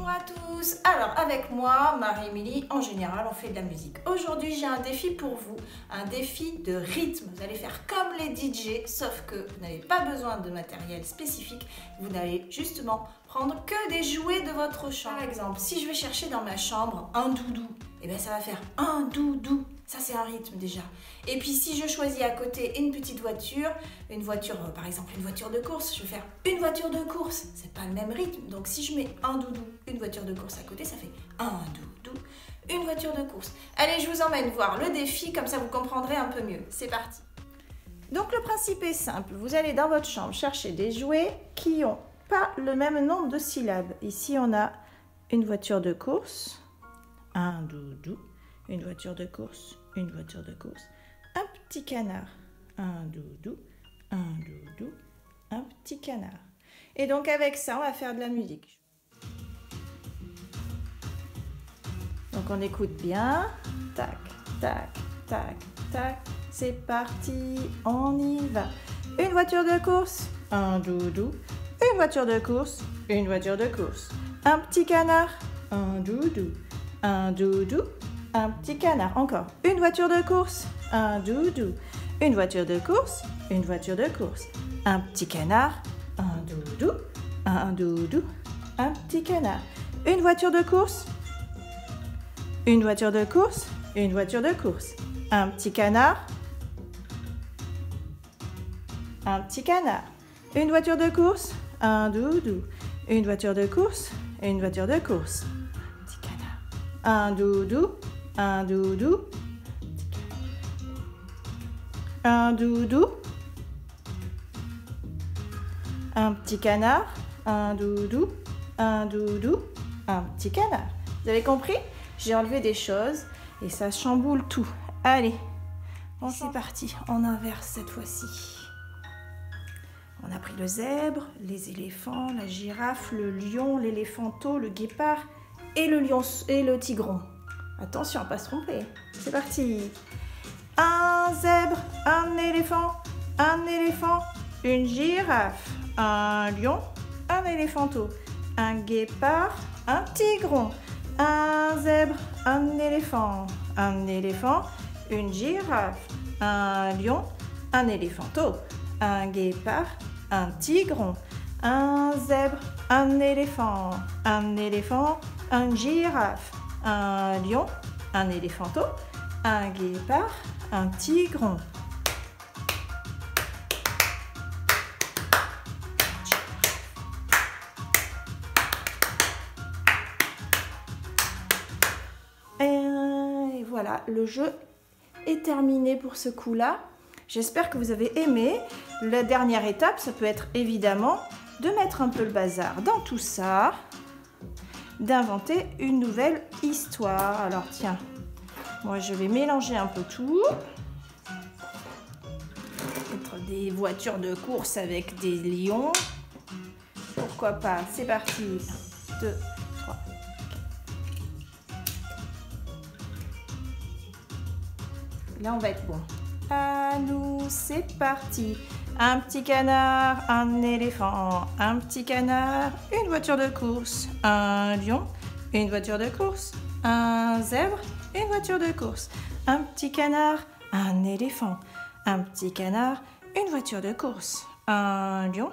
Bonjour à tous. Alors avec moi, Marie-Émilie, en général on fait de la musique. Aujourd'hui j'ai un défi pour vous, un défi de rythme. Vous allez faire comme les DJ, sauf que vous n'avez pas besoin de matériel spécifique. Vous n'allez justement prendre que des jouets de votre chambre. Par exemple, si je vais chercher dans ma chambre un doudou, et bien ça va faire un doudou. Ça c'est un rythme déjà. Et puis si je choisis à côté une petite voiture, par exemple une voiture de course, je vais faire une voiture de course. C'est pas le même rythme. Donc si je mets un doudou, une voiture de course à côté, ça fait un doudou, une voiture de course. Allez, je vous emmène voir le défi, comme ça vous comprendrez un peu mieux. C'est parti. Donc le principe est simple. Vous allez dans votre chambre chercher des jouets qui n'ont pas le même nombre de syllabes. Ici on a une voiture de course, un doudou, une voiture de course, une voiture de course, un petit canard, un doudou, un petit canard. Et donc avec ça, on va faire de la musique. Donc on écoute bien. Tac, tac, tac, tac. C'est parti, on y va. Une voiture de course, un doudou, une voiture de course, une voiture de course. Un petit canard, un doudou, un petit canard. Encore. Une voiture de course, un doudou, une voiture de course, une voiture de course. Un petit canard, un doudou, un petit canard. Une voiture de course, une voiture de course, une voiture de course. Un petit canard, un petit canard. Une voiture de course, un doudou, une voiture de course, une voiture de course. Petit canard. Un doudou, un doudou, un doudou, un petit canard, un doudou, un petit canard. Vous avez compris? J'ai enlevé des choses et ça chamboule tout. Allez, c'est parti, on inverse cette fois-ci. On a pris le zèbre, les éléphants, la girafe, le lion, l'éléphanto, le guépard et le lion et le tigron. Attention à ne pas se tromper. C'est parti. Un zèbre, un éléphant, une girafe, un lion, un éléphanto, un guépard, un tigron. Un zèbre, un éléphant, une girafe, un lion, un éléphanto, un guépard, un tigron. Un zèbre, un éléphant, une girafe, un lion, un éléphanto, un guépard, un tigron. Et voilà, le jeu est terminé pour ce coup-là. J'espère que vous avez aimé. La dernière étape, ça peut être évidemment de mettre un peu le bazar dans tout ça, d'inventer une nouvelle histoire. Alors tiens, moi je vais mélanger un peu tout. Mettre des voitures de course avec des lions. Pourquoi pas? C'est parti. 1, 2, 3. Là on va être bon. À nous, c'est parti. Un petit canard, un éléphant, un petit canard, une voiture de course, un lion, une voiture de course, un zèbre, une voiture de course, un petit canard, un éléphant, un petit canard, une voiture de course, un lion,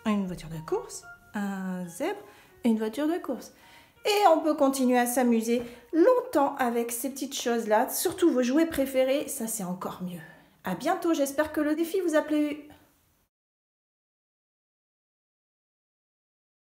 une voiture de course, un zèbre, une voiture de course. Et on peut continuer à s'amuser longtemps avec ces petites choses-là, surtout vos jouets préférés, ça c'est encore mieux. À bientôt, j'espère que le défi vous a plu.